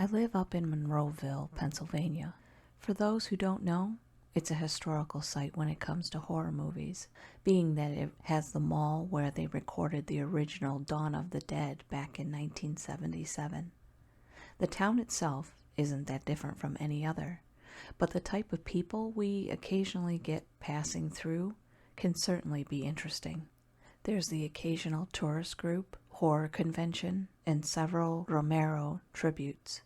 I live up in Monroeville, Pennsylvania. For those who don't know, it's a historical site when it comes to horror movies, being that it has the mall where they recorded the original Dawn of the Dead back in 1977. The town itself isn't that different from any other, but the type of people we occasionally get passing through can certainly be interesting. There's the occasional tourist group, horror convention, and several Romero tributes.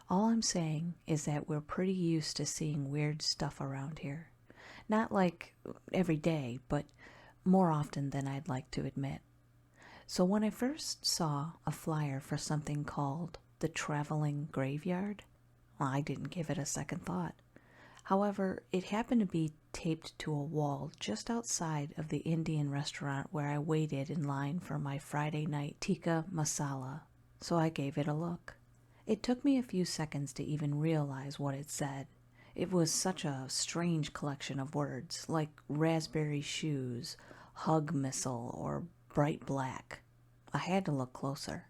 All I'm saying is that we're pretty used to seeing weird stuff around here. Not like every day, but more often than I'd like to admit. So when I first saw a flyer for something called the Traveling Graveyard, well, I didn't give it a second thought. However, it happened to be taped to a wall just outside of the Indian restaurant where I waited in line for my Friday night tikka masala, so I gave it a look. It took me a few seconds to even realize what it said. It was such a strange collection of words, like raspberry shoes, hug missile, or bright black. I had to look closer.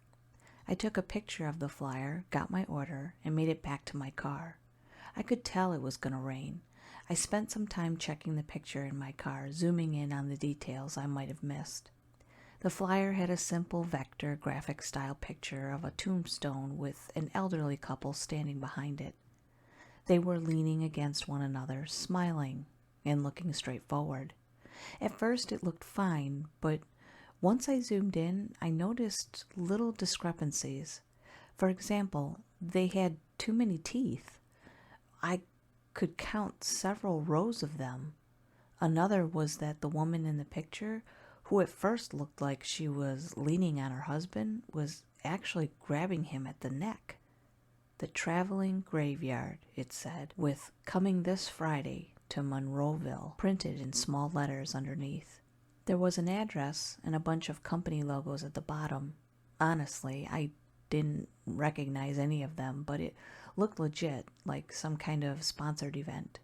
I took a picture of the flyer, got my order, and made it back to my car. I could tell it was going to rain. I spent some time checking the picture in my car, zooming in on the details I might have missed. The flyer had a simple vector graphic style picture of a tombstone with an elderly couple standing behind it. They were leaning against one another, smiling and looking straight forward. At first it looked fine, but once I zoomed in, I noticed little discrepancies. For example, they had too many teeth. I could count several rows of them. Another was that the woman in the picture, who at first looked like she was leaning on her husband, was actually grabbing him at the neck. The Traveling Graveyard, it said, with "Coming this Friday to Monroeville" printed in small letters underneath. There was an address and a bunch of company logos at the bottom. Honestly, I didn't recognize any of them, but it looked legit, like some kind of sponsored event.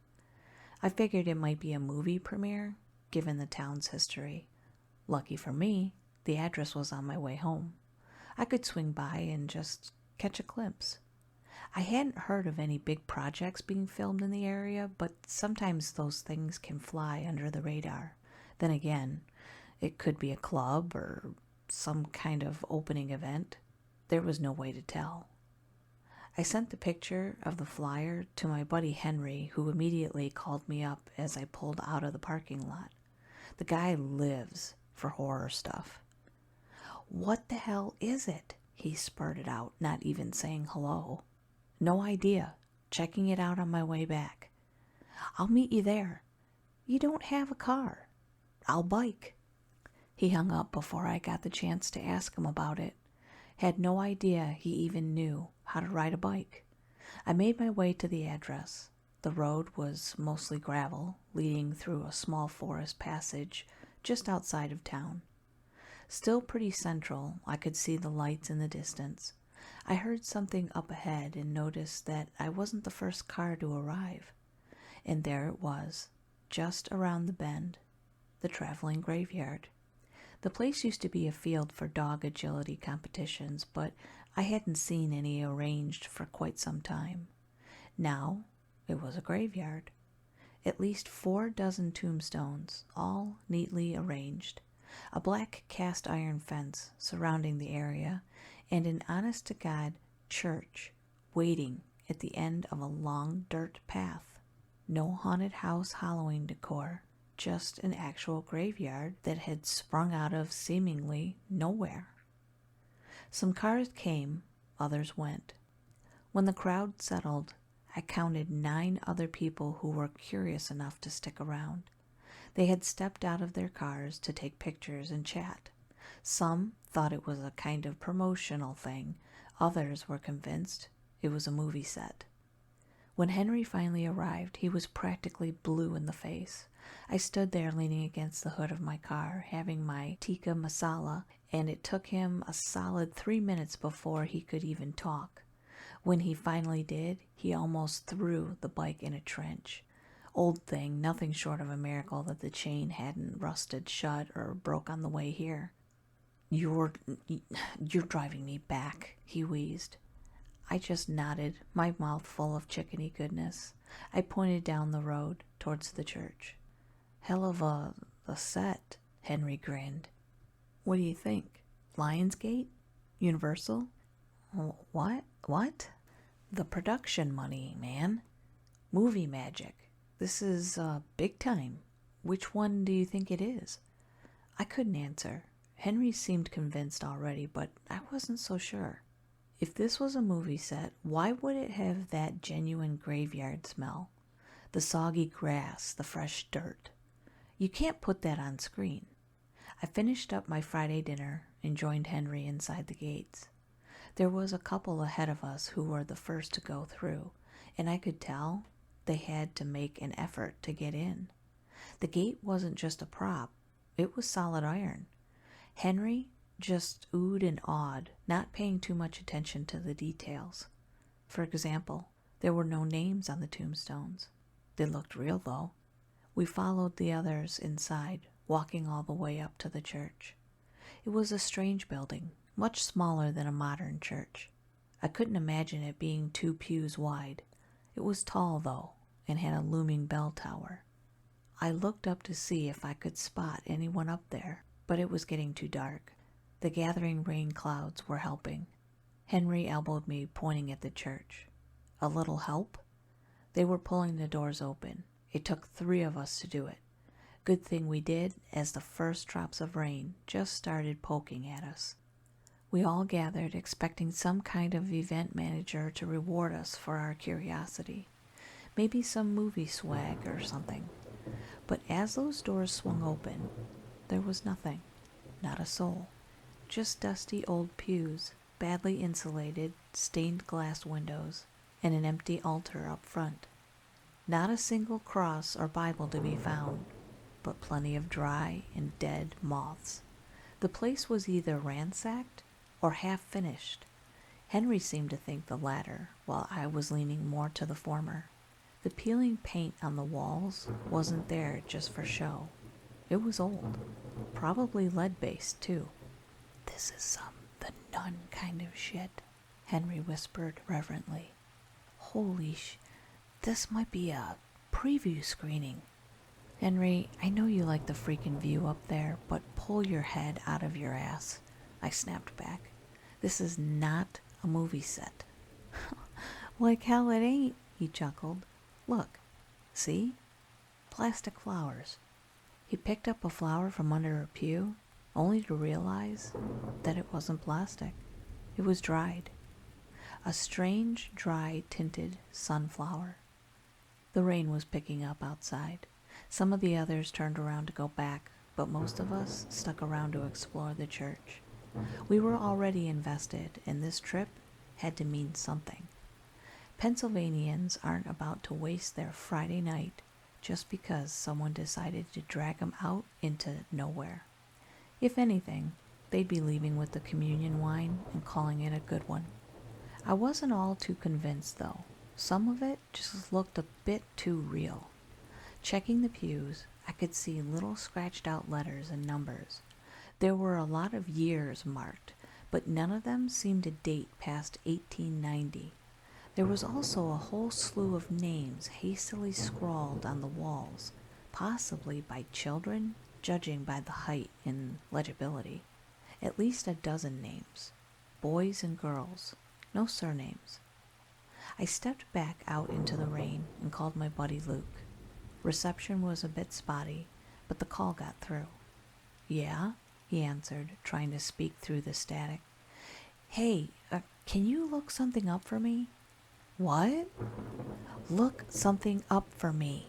I figured it might be a movie premiere, given the town's history. Lucky for me, the address was on my way home. I could swing by and just catch a glimpse. I hadn't heard of any big projects being filmed in the area, but sometimes those things can fly under the radar. Then again, it could be a club or some kind of opening event. There was no way to tell. I sent the picture of the flyer to my buddy Henry, who immediately called me up as I pulled out of the parking lot. The guy lives for horror stuff. "What the hell is it?" he spurted out, not even saying hello. "No idea. Checking it out on my way back." "I'll meet you there." "You don't have a car." "I'll bike." He hung up before I got the chance to ask him about it. Had no idea he even knew how to ride a bike. I made my way to the address. The road was mostly gravel, leading through a small forest passage just outside of town. Still pretty central, I could see the lights in the distance. I heard something up ahead and noticed that I wasn't the first car to arrive. And there it was, just around the bend, the Traveling Graveyard. The place used to be a field for dog agility competitions, but I hadn't seen any arranged for quite some time. Now it was a graveyard. At least 4 dozen tombstones, all neatly arranged, a black cast iron fence surrounding the area, and an honest-to-God church waiting at the end of a long dirt path. No haunted house Halloween decor, just an actual graveyard that had sprung out of seemingly nowhere. Some cars came, others went. When the crowd settled, I counted 9 other people who were curious enough to stick around. They had stepped out of their cars to take pictures and chat. Some thought it was a kind of promotional thing. Others were convinced it was a movie set. When Henry finally arrived, he was practically blue in the face. I stood there leaning against the hood of my car, having my tikka masala, and it took him a solid 3 minutes before he could even talk. When he finally did, he almost threw the bike in a trench. Old thing, nothing short of a miracle that the chain hadn't rusted shut or broke on the way here. You're driving me back," he wheezed. I just nodded, my mouth full of chickeny goodness. I pointed down the road towards the church. Hell of a set, Henry grinned. What do you think? Lionsgate? Universal? What? What? The production money, man. Movie magic. This is big time. Which one do you think it is? I couldn't answer. Henry seemed convinced already, but I wasn't so sure. If this was a movie set, why would it have that genuine graveyard smell? The soggy grass, the fresh dirt. You can't put that on screen. I finished up my Friday dinner and joined Henry inside the gates. There was a couple ahead of us who were the first to go through, and I could tell they had to make an effort to get in. The gate wasn't just a prop, it was solid iron. Henry just oohed and awed, not paying too much attention to the details. For example, there were no names on the tombstones. They looked real, though. We followed the others inside, walking all the way up to the church. It was a strange building, much smaller than a modern church. I couldn't imagine it being 2 pews wide. It was tall, though, and had a looming bell tower. I looked up to see if I could spot anyone up there, but it was getting too dark. The gathering rain clouds were helping. Henry elbowed me, pointing at the church. A little help? They were pulling the doors open. It took 3 of us to do it. Good thing we did, as the first drops of rain just started poking at us. We all gathered, expecting some kind of event manager to reward us for our curiosity. Maybe some movie swag or something. But as those doors swung open, there was nothing. Not a soul. Just dusty old pews, badly insulated, stained glass windows, and an empty altar up front. Not a single cross or Bible to be found, but plenty of dry and dead moths. The place was either ransacked or half-finished. Henry seemed to think the latter, while I was leaning more to the former. The peeling paint on the walls wasn't there just for show. It was old, probably lead-based, too. This is the nun kind of shit, Henry whispered reverently. Holy this might be a preview screening. Henry, I know you like the freaking view up there, but pull your head out of your ass, I snapped back. This is not a movie set. Like hell it ain't, he chuckled. Look, see? Plastic flowers. He picked up a flower from under a pew, only to realize that it wasn't plastic. It was dried. A strange, dry, tinted sunflower. The rain was picking up outside. Some of the others turned around to go back, but most of us stuck around to explore the church. We were already invested, and this trip had to mean something. Pennsylvanians aren't about to waste their Friday night just because someone decided to drag them out into nowhere. If anything, they'd be leaving with the communion wine and calling it a good one. I wasn't all too convinced, though. Some of it just looked a bit too real. Checking the pews, I could see little scratched out letters and numbers. There were a lot of years marked, but none of them seemed to date past 1890. There was also a whole slew of names hastily scrawled on the walls, possibly by children, judging by the height and legibility. At least a dozen names. Boys and girls. No surnames. I stepped back out into the rain and called my buddy Luke. Reception was a bit spotty, but the call got through. Yeah, he answered, trying to speak through the static. Hey, can you look something up for me? What? Look something up for me.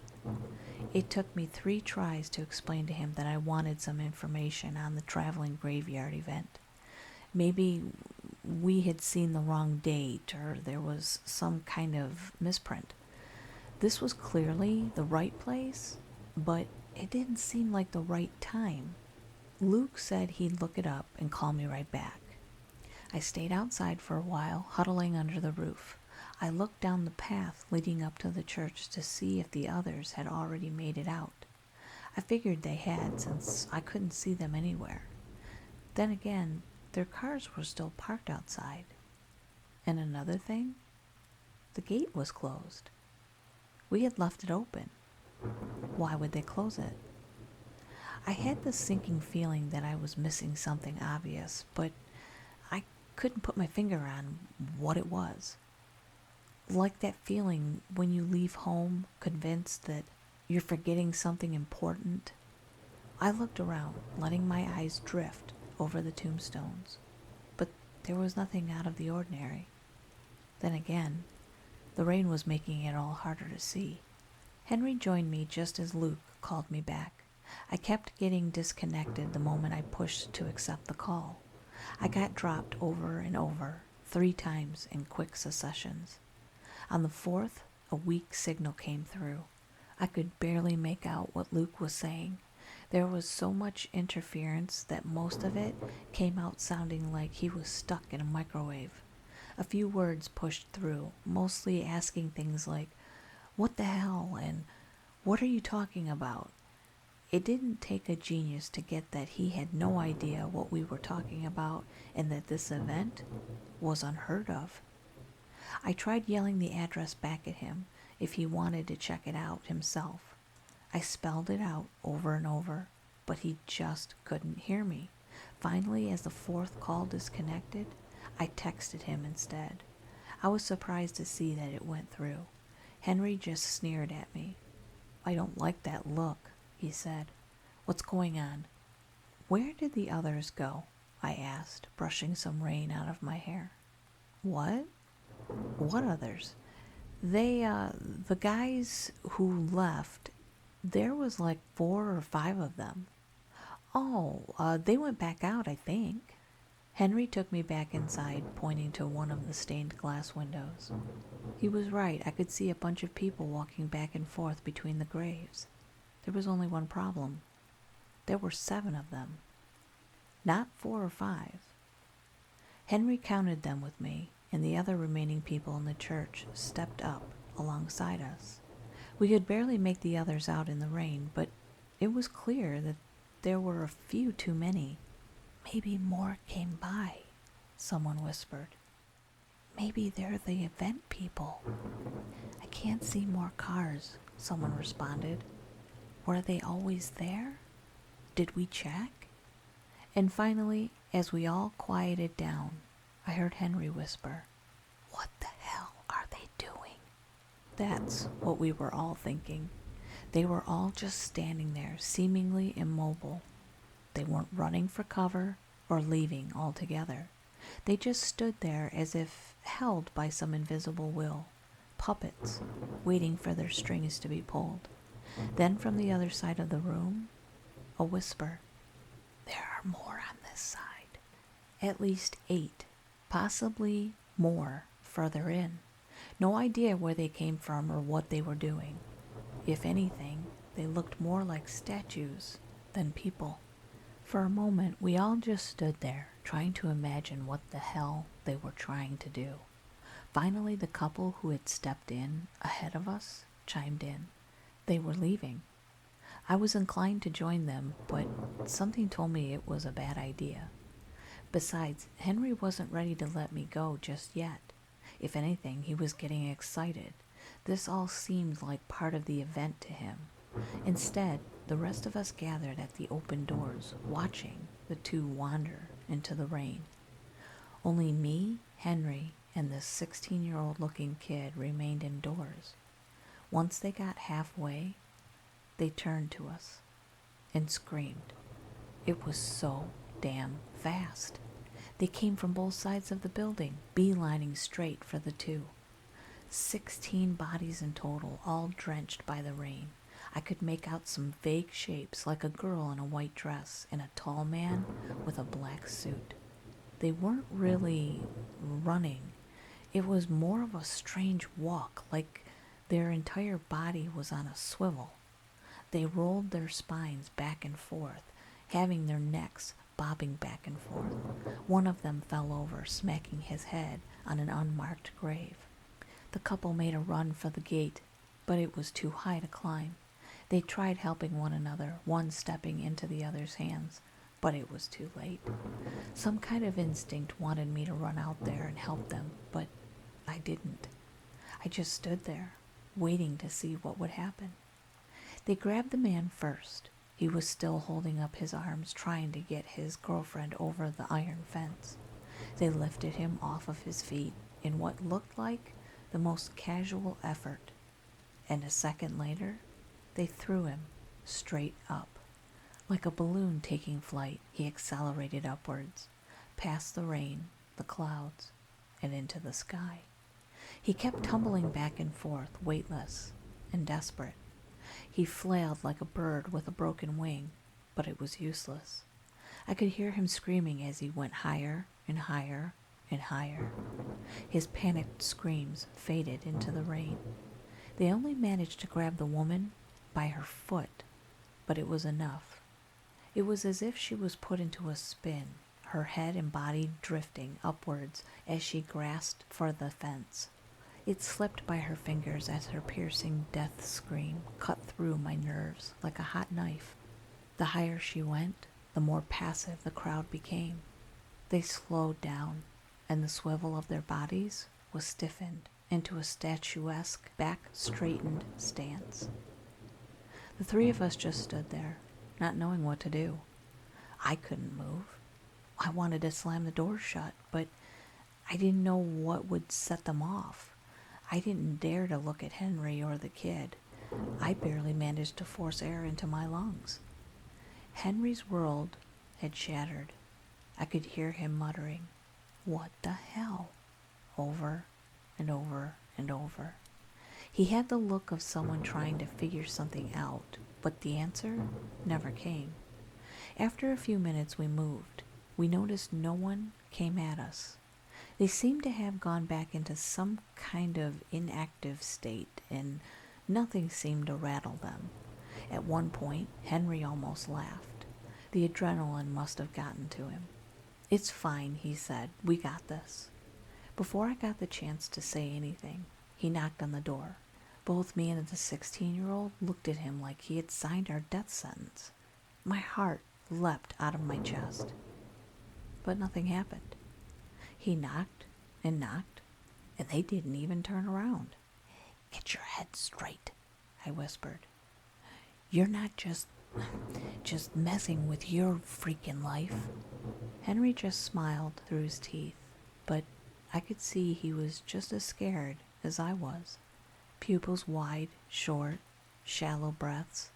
It took me 3 tries to explain to him that I wanted some information on the traveling graveyard event. Maybe we had seen the wrong date, or there was some kind of misprint. This was clearly the right place, but it didn't seem like the right time. Luke said he'd look it up and call me right back. I stayed outside for a while, huddling under the roof. I looked down the path leading up to the church to see if the others had already made it out. I figured they had, since I couldn't see them anywhere. Then again, their cars were still parked outside. And another thing, the gate was closed. We had left it open. Why would they close it? I had this sinking feeling that I was missing something obvious, but I couldn't put my finger on what it was. Like that feeling when you leave home convinced that you're forgetting something important. I looked around, letting my eyes drift over the tombstones, but there was nothing out of the ordinary. Then again, the rain was making it all harder to see. Henry joined me just as Luke called me back. I kept getting disconnected the moment I pushed to accept the call. I got dropped over and over, 3 times in quick successions. On the 4th, a weak signal came through. I could barely make out what Luke was saying. There was so much interference that most of it came out sounding like he was stuck in a microwave. A few words pushed through, mostly asking things like, "What the hell?" and "What are you talking about?" It didn't take a genius to get that he had no idea what we were talking about and that this event was unheard of. I tried yelling the address back at him if he wanted to check it out himself. I spelled it out over and over, but he just couldn't hear me. Finally, as the 4th call disconnected, I texted him instead. I was surprised to see that it went through. Henry just sneered at me. "I don't like that look," he said. "What's going on?" "Where did the others go?" I asked, brushing some rain out of my hair. "What? What others?" The guys who left, there was like 4 or 5 of them." "Oh, they went back out, I think." Henry took me back inside, pointing to one of the stained glass windows. He was right. I could see a bunch of people walking back and forth between the graves. There was only one problem. There were 7 of them, not 4 or 5. Henry counted them with me, and the other remaining people in the church stepped up alongside us. We could barely make the others out in the rain, but it was clear that there were a few too many. "Maybe more came by," someone whispered. "Maybe they're the event people." "I can't see more cars," someone responded. "Were they always there? Did we check?" And finally, as we all quieted down, I heard Henry whisper, "What the hell are they doing?" That's what we were all thinking. They were all just standing there, seemingly immobile. They weren't running for cover or leaving altogether. They just stood there as if held by some invisible will, puppets, waiting for their strings to be pulled. Then from the other side of the room, a whisper, "There are more on this side." At least 8, possibly more, further in. No idea where they came from or what they were doing. If anything, they looked more like statues than people. For a moment, we all just stood there, trying to imagine what the hell they were trying to do. Finally, the couple who had stepped in ahead of us chimed in. They were leaving. I was inclined to join them, but something told me it was a bad idea. Besides, Henry wasn't ready to let me go just yet. If anything, he was getting excited. This all seemed like part of the event to him. Instead, the rest of us gathered at the open doors, watching the 2 wander into the rain. Only me, Henry, and this 16-year-old looking kid remained indoors. Once they got halfway, they turned to us and screamed. It was so damn fast. They came from both sides of the building, beelining straight for the 2. 16 bodies in total, all drenched by the rain. I could make out some vague shapes, like a girl in a white dress and a tall man with a black suit. They weren't really running. It was more of a strange walk, like their entire body was on a swivel. They rolled their spines back and forth, having their necks bobbing back and forth. One of them fell over, smacking his head on an unmarked grave. The couple made a run for the gate, but it was too high to climb. They tried helping one another, one stepping into the other's hands, But it was too late. Some kind of instinct wanted me to run out there and help them, but I didn't. I just stood there, waiting to see what would happen. They grabbed the man first. He was still holding up his arms, trying to get his girlfriend over the iron fence. They lifted him off of his feet in what looked like the most casual effort, and a second later, they threw him straight up. Like a balloon taking flight, he accelerated upwards, past the rain, the clouds, and into the sky. He kept tumbling back and forth, weightless and desperate. He flailed like a bird with a broken wing, but it was useless. I could hear him screaming as he went higher and higher and higher. His panicked screams faded into the rain. They only managed to grab the woman by her foot, but it was enough. It was as if she was put into a spin, her head and body drifting upwards as she grasped for the fence. It slipped by her fingers as her piercing death scream cut through my nerves like a hot knife. The higher she went, the more passive the crowd became. They slowed down, and the swivel of their bodies was stiffened into a statuesque, back-straightened stance. The three of us just stood there, not knowing what to do. I couldn't move. I wanted to slam the door shut, but I didn't know what would set them off. I didn't dare to look at Henry or the kid. I barely managed to force air into my lungs. Henry's world had shattered. I could hear him muttering, "What the hell?" over and over and over. He had the look of someone trying to figure something out, but the answer never came. After a few minutes we moved. We noticed no one came at us. They seemed to have gone back into some kind of inactive state, and nothing seemed to rattle them. At one point, Henry almost laughed. The adrenaline must have gotten to him. "It's fine," he said. "We got this." Before I got the chance to say anything, he knocked on the door. Both me and the 16-year-old looked at him like he had signed our death sentence. My heart leapt out of my chest. But nothing happened. He knocked, and they didn't even turn around. "Get your head straight," I whispered. "You're not just messing with your freaking life." Henry just smiled through his teeth, but I could see he was just as scared as I was. Pupils wide, short, shallow breaths.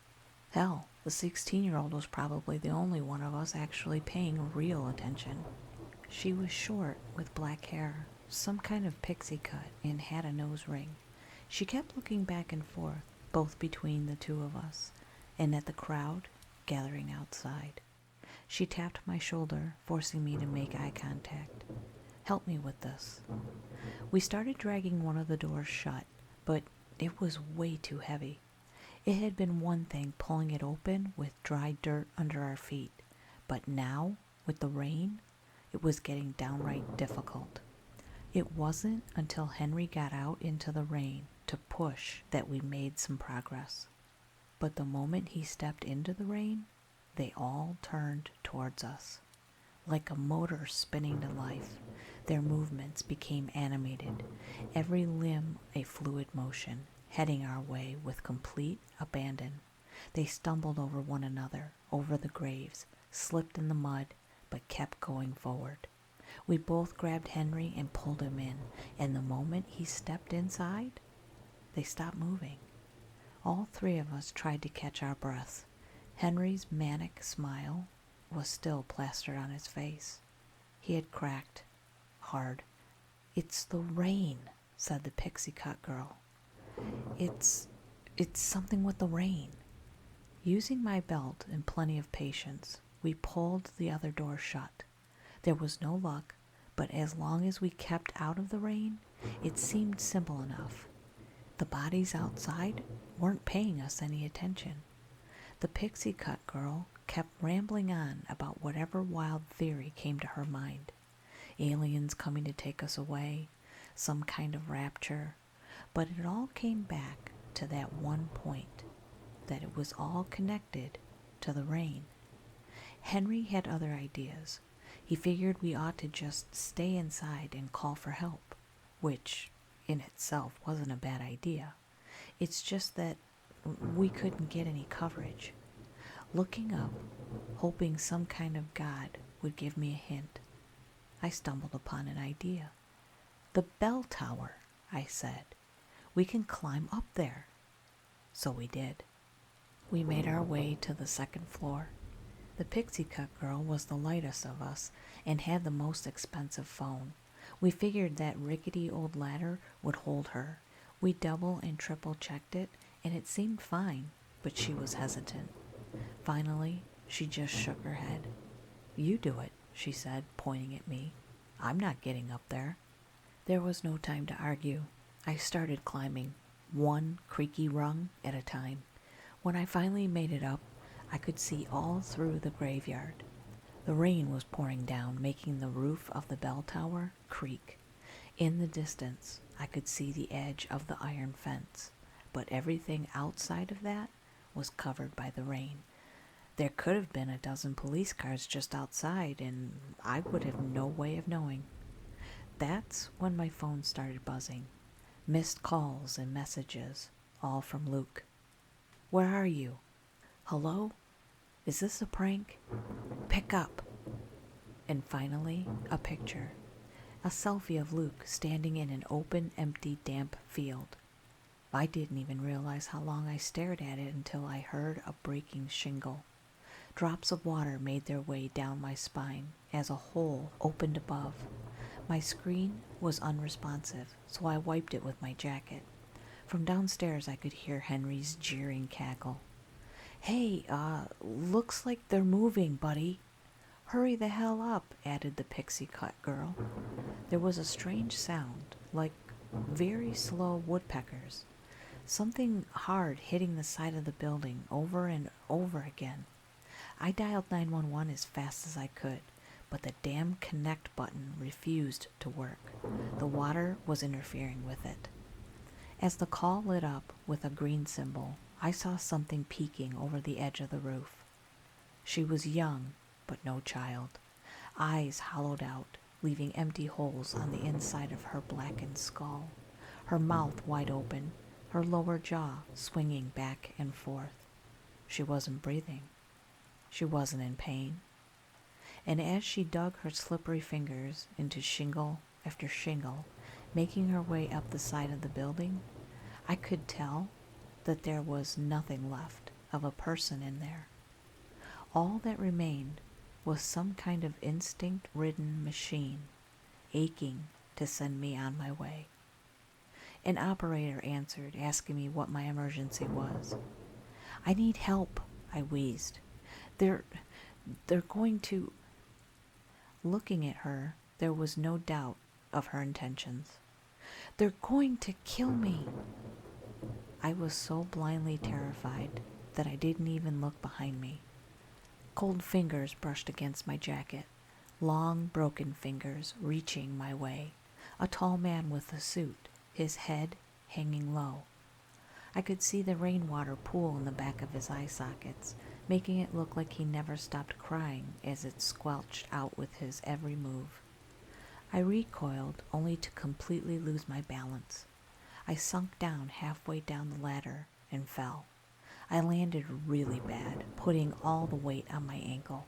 Hell, the 16-year-old was probably the only one of us actually paying real attention. She was short with black hair, some kind of pixie cut, and had a nose ring. She kept looking back and forth, both between the two of us, and at the crowd gathering outside. She tapped my shoulder, forcing me to make eye contact. "Help me with this." We started dragging one of the doors shut, but it was way too heavy. It had been one thing pulling it open with dry dirt under our feet, but now, with the rain, it was getting downright difficult. It wasn't until Henry got out into the rain to push that we made some progress. But the moment he stepped into the rain, they all turned towards us. Like a motor spinning to life, their movements became animated, every limb a fluid motion, heading our way with complete abandon. They stumbled over one another, over the graves, slipped in the mud, but kept going forward. We both grabbed Henry and pulled him in, and the moment he stepped inside, they stopped moving. All three of us tried to catch our breath. Henry's manic smile was still plastered on his face. He had cracked hard. "It's the rain," said the pixie cut girl. It's something with the rain." Using my belt and plenty of patience, we pulled the other door shut. There was no luck, but as long as we kept out of the rain, it seemed simple enough. The bodies outside weren't paying us any attention. The pixie cut girl kept rambling on about whatever wild theory came to her mind. Aliens coming to take us away, some kind of rapture, but it all came back to that one point, that it was all connected to the rain. Henry had other ideas. He figured we ought to just stay inside and call for help, which in itself wasn't a bad idea. It's just that we couldn't get any coverage. Looking up, hoping some kind of god would give me a hint, I stumbled upon an idea. "The bell tower," I said. "We can climb up there." So we did. We made our way to the second floor. The pixie cut girl was the lightest of us and had the most expensive phone. We figured that rickety old ladder would hold her. We double and triple checked it, and it seemed fine, but she was hesitant. Finally, she just shook her head. "You do it," she said, pointing at me. "I'm not getting up there." There was no time to argue. I started climbing, one creaky rung at a time. When I finally made it up, I could see all through the graveyard. The rain was pouring down, making the roof of the bell tower creak. In the distance, I could see the edge of the iron fence, but everything outside of that was covered by the rain. There could have been a dozen police cars just outside, and I would have no way of knowing. That's when my phone started buzzing. Missed calls and messages, all from Luke. "Where are you? Hello? Is this a prank? Pick up." And finally, a picture. A selfie of Luke standing in an open, empty, damp field. I didn't even realize how long I stared at it until I heard a breaking shingle. Drops of water made their way down my spine as a hole opened above. My screen was unresponsive, so I wiped it with my jacket. From downstairs I could hear Henry's jeering cackle. "Hey, looks like they're moving, buddy." "Hurry the hell up," added the pixie cut girl. There was a strange sound, like very slow woodpeckers. Something hard hitting the side of the building over and over again. I dialed 911 as fast as I could, but the damn connect button refused to work. The water was interfering with it. As the call lit up with a green symbol, I saw something peeking over the edge of the roof. She was young, but no child. Eyes hollowed out, leaving empty holes on the inside of her blackened skull. Her mouth wide open, her lower jaw swinging back and forth. She wasn't breathing. She wasn't in pain. And as she dug her slippery fingers into shingle after shingle, making her way up the side of the building, I could tell that there was nothing left of a person in there. All that remained was some kind of instinct-ridden machine, aching to send me on my way. An operator answered, asking me what my emergency was. "I need help," I wheezed. They're going to..." Looking at her, there was no doubt of her intentions. "They're going to kill me." I was so blindly terrified that I didn't even look behind me. Cold fingers brushed against my jacket, long, broken fingers reaching my way. A tall man with a suit, his head hanging low. I could see the rainwater pool in the back of his eye sockets, making it look like he never stopped crying as it squelched out with his every move. I recoiled only to completely lose my balance. I sunk down halfway down the ladder and fell. I landed really bad, putting all the weight on my ankle.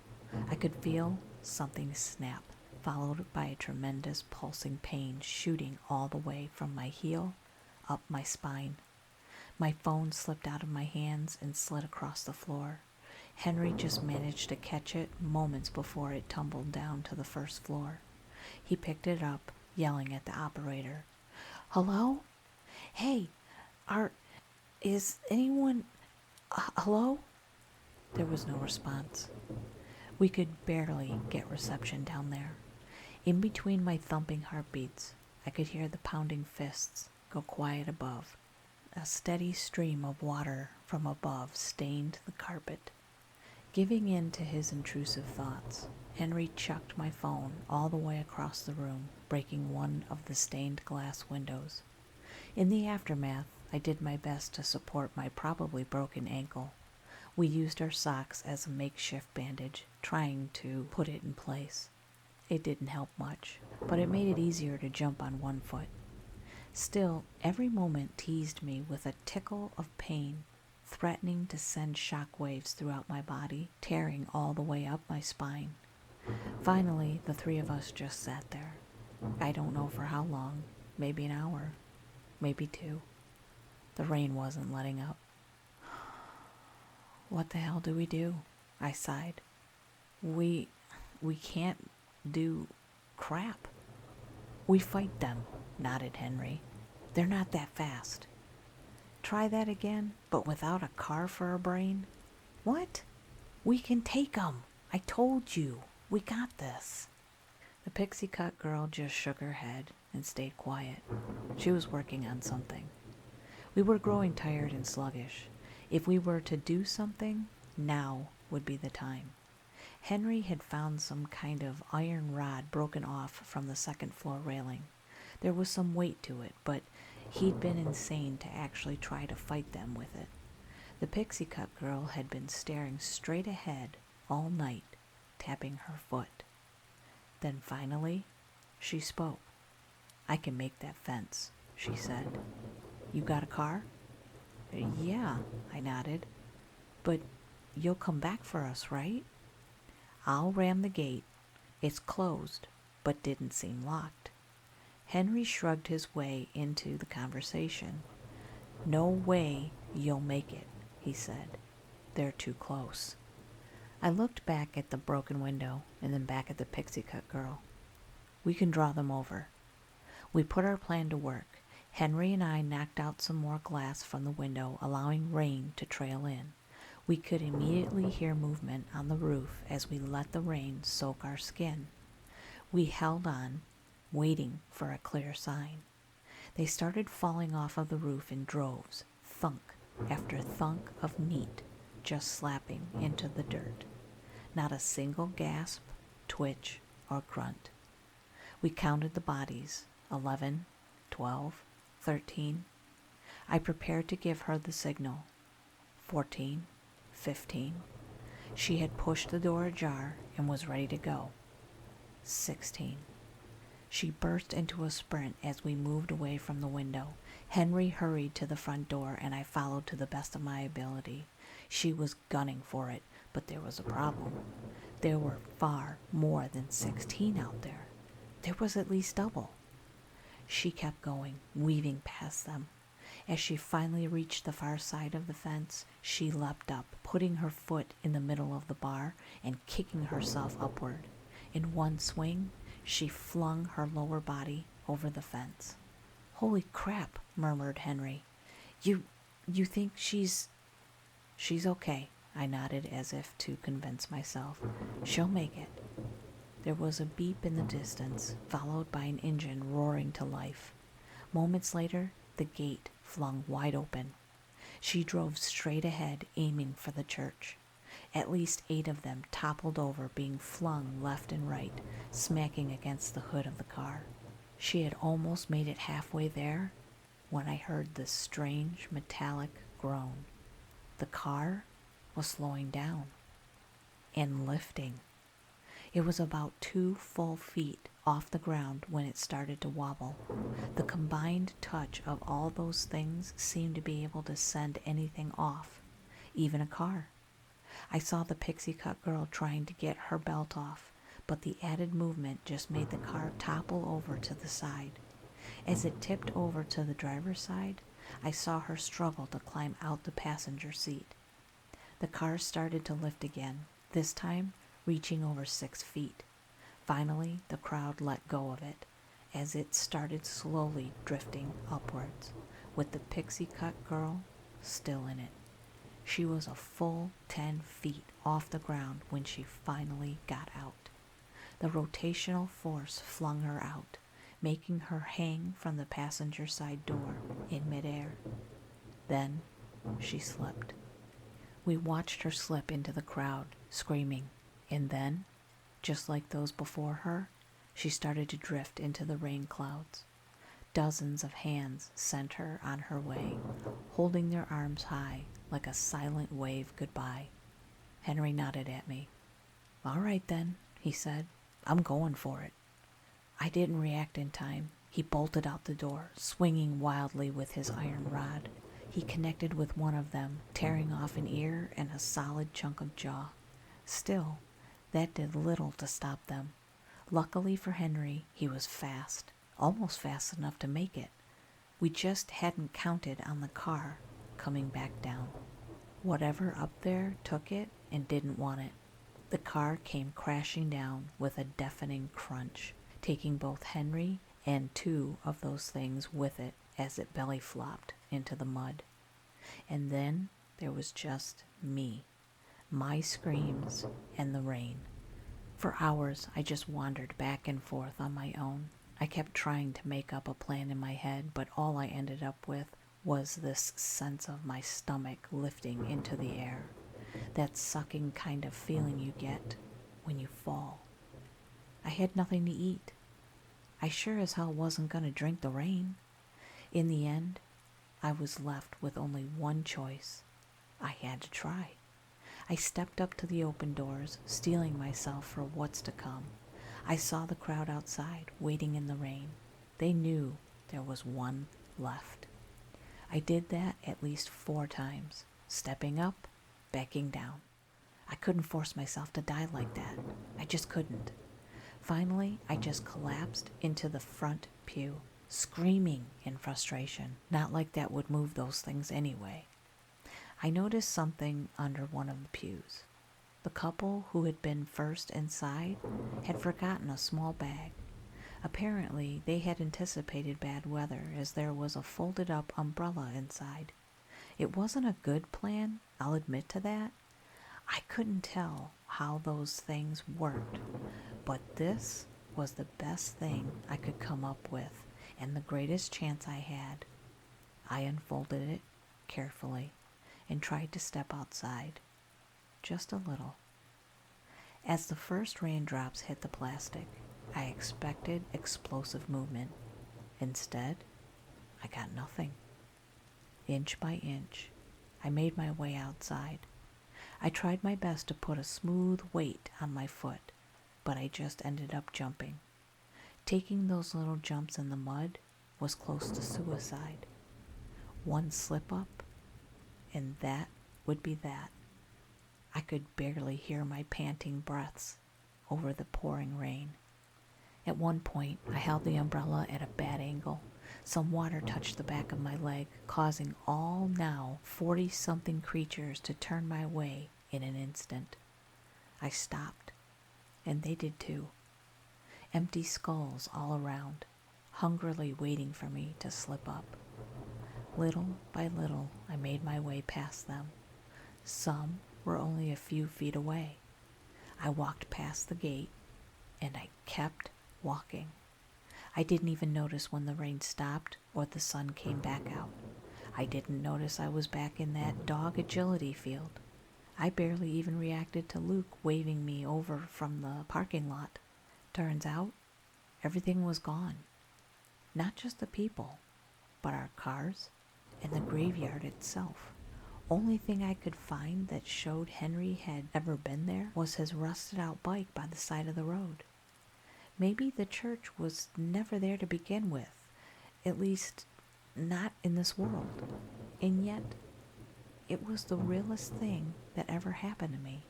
I could feel something snap, followed by a tremendous pulsing pain shooting all the way from my heel up my spine. My phone slipped out of my hands and slid across the floor. Henry just managed to catch it moments before it tumbled down to the first floor. He picked it up, yelling at the operator. "Hello? Hey, is anyone, hello?" There was no response. We could barely get reception down there. In between my thumping heartbeats, I could hear the pounding fists go quiet above. A steady stream of water from above stained the carpet. Giving in to his intrusive thoughts, Henry chucked my phone all the way across the room, breaking one of the stained glass windows. In the aftermath, I did my best to support my probably broken ankle. We used our socks as a makeshift bandage, trying to put it in place. It didn't help much, but it made it easier to jump on one foot. Still, every moment teased me with a tickle of pain, threatening to send shock waves throughout my body, tearing all the way up my spine. Finally, the three of us just sat there. I don't know for how long, maybe an hour, maybe two. The rain wasn't letting up. What the hell do we do? I sighed. We can't do crap. We fight them, nodded Henry. They're not that fast. Try that again, but without a car for a brain? What? We can take 'em. I told you. We got this. The pixie cut girl just shook her head and stayed quiet. She was working on something. We were growing tired and sluggish. If we were to do something, now would be the time. Henry had found some kind of iron rod broken off from the second floor railing. There was some weight to it, but he'd been insane to actually try to fight them with it. The pixie cut girl had been staring straight ahead all night, tapping her foot. Then finally, she spoke. I can make that fence, she said. You got a car? Yeah, I nodded. But you'll come back for us, right? I'll ram the gate. It's closed, but didn't seem locked. Henry shrugged his way into the conversation. No way you'll make it, he said. They're too close. I looked back at the broken window and then back at the pixie cut girl. We can draw them over. We put our plan to work. Henry and I knocked out some more glass from the window, allowing rain to trail in. We could immediately hear movement on the roof as we let the rain soak our skin. We held on, waiting for a clear sign. They started falling off of the roof in droves, thunk after thunk of meat just slapping into the dirt. Not a single gasp, twitch, or grunt. We counted the bodies, 11, 12, 13. I prepared to give her the signal. 14, 15. She had pushed the door ajar and was ready to go. 16. She burst into a sprint as we moved away from the window. Henry hurried to the front door and I followed to the best of my ability. She was gunning for it, but there was a problem. There were far more than 16 out there. There was at least double. She kept going, weaving past them. As she finally reached the far side of the fence, she leapt up, putting her foot in the middle of the bar and kicking herself upward. In one swing, she flung her lower body over the fence. Holy crap, murmured Henry. You think she's okay, I nodded as if to convince myself. She'll make it. There was a beep in the distance, followed by an engine roaring to life. Moments later, the gate flung wide open. She drove straight ahead, aiming for the church. At least 8 of them toppled over, being flung left and right, smacking against the hood of the car. She had almost made it halfway there when I heard this strange metallic groan. The car was slowing down and lifting. It was about 2 full feet off the ground when it started to wobble. The combined touch of all those things seemed to be able to send anything off, even a car. I saw the pixie cut girl trying to get her belt off, but the added movement just made the car topple over to the side. As it tipped over to the driver's side, I saw her struggle to climb out the passenger seat. The car started to lift again, this time reaching over 6 feet. Finally, the crowd let go of it as it started slowly drifting upwards, with the pixie cut girl still in it. She was a full 10 feet off the ground when she finally got out. The rotational force flung her out, making her hang from the passenger side door in midair. Then she slipped. We watched her slip into the crowd, screaming, and then, just like those before her, she started to drift into the rain clouds. Dozens of hands sent her on her way, holding their arms high, like a silent wave goodbye. Henry nodded at me. "All right then," he said. "I'm going for it." I didn't react in time. He bolted out the door, swinging wildly with his iron rod. He connected with one of them, tearing off an ear and a solid chunk of jaw. Still, that did little to stop them. Luckily for Henry, he was fast, almost fast enough to make it. We just hadn't counted on the car coming back down. Whatever up there took it and didn't want it. The car came crashing down with a deafening crunch, taking both Henry and two of those things with it as it belly flopped into the mud. And then there was just me, my screams, and the rain. For hours, I just wandered back and forth on my own. I kept trying to make up a plan in my head, but all I ended up with was this sense of my stomach lifting into the air. That sucking kind of feeling you get when you fall. I had nothing to eat. I sure as hell wasn't going to drink the rain. In the end, I was left with only one choice. I had to try. I stepped up to the open doors, steeling myself for what's to come. I saw the crowd outside, waiting in the rain. They knew there was one left. I did that at least 4 times, stepping up, backing down. I couldn't force myself to die like that. I just couldn't. Finally, I just collapsed into the front pew, screaming in frustration. Not like that would move those things anyway. I noticed something under one of the pews. The couple who had been first inside had forgotten a small bag. Apparently, they had anticipated bad weather as there was a folded-up umbrella inside. It wasn't a good plan, I'll admit to that. I couldn't tell how those things worked, but this was the best thing I could come up with and the greatest chance I had. I unfolded it carefully and tried to step outside, just a little. As the first raindrops hit the plastic, I expected explosive movement. Instead, I got nothing. Inch by inch, I made my way outside. I tried my best to put a smooth weight on my foot, but I just ended up jumping. Taking those little jumps in the mud was close to suicide. One slip up, and that would be that. I could barely hear my panting breaths over the pouring rain. At one point, I held the umbrella at a bad angle. Some water touched the back of my leg, causing all now 40-something creatures to turn my way in an instant. I stopped, and they did too. Empty skulls all around, hungrily waiting for me to slip up. Little by little, I made my way past them. Some were only a few feet away. I walked past the gate, and I kept walking. I didn't even notice when the rain stopped or the sun came back out. I didn't notice I was back in that dog agility field. I barely even reacted to Luke waving me over from the parking lot. Turns out, everything was gone. Not just the people, but our cars and the graveyard itself. Only thing I could find that showed Henry had ever been there was his rusted out bike by the side of the road. Maybe the church was never there to begin with, at least not in this world. And yet, it was the realest thing that ever happened to me.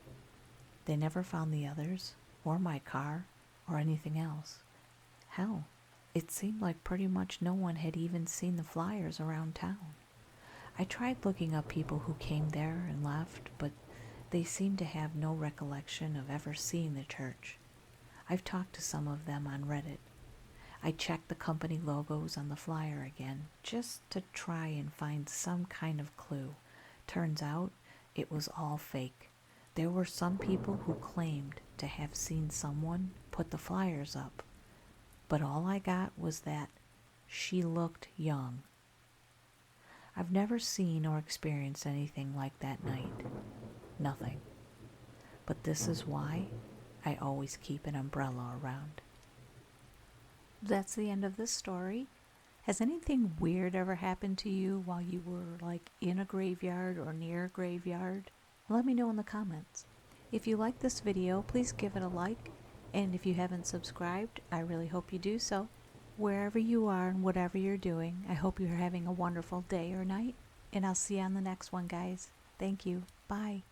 They never found the others, or my car, or anything else. Hell, it seemed like pretty much no one had even seen the flyers around town. I tried looking up people who came there and left, but they seemed to have no recollection of ever seeing the church. I've talked to some of them on Reddit. I checked the company logos on the flyer again, just to try and find some kind of clue. Turns out, it was all fake. There were some people who claimed to have seen someone put the flyers up, but all I got was that she looked young. I've never seen or experienced anything like that night. Nothing. But this is why I always keep an umbrella around. That's the end of this story. Has anything weird ever happened to you while you were like in a graveyard or near a graveyard? Let me know in the comments. If you like this video, please give it a like, and if you haven't subscribed, I really hope you do so. Wherever you are and whatever you're doing, I hope you're having a wonderful day or night, and I'll see you on the next one, guys. Thank you. Bye.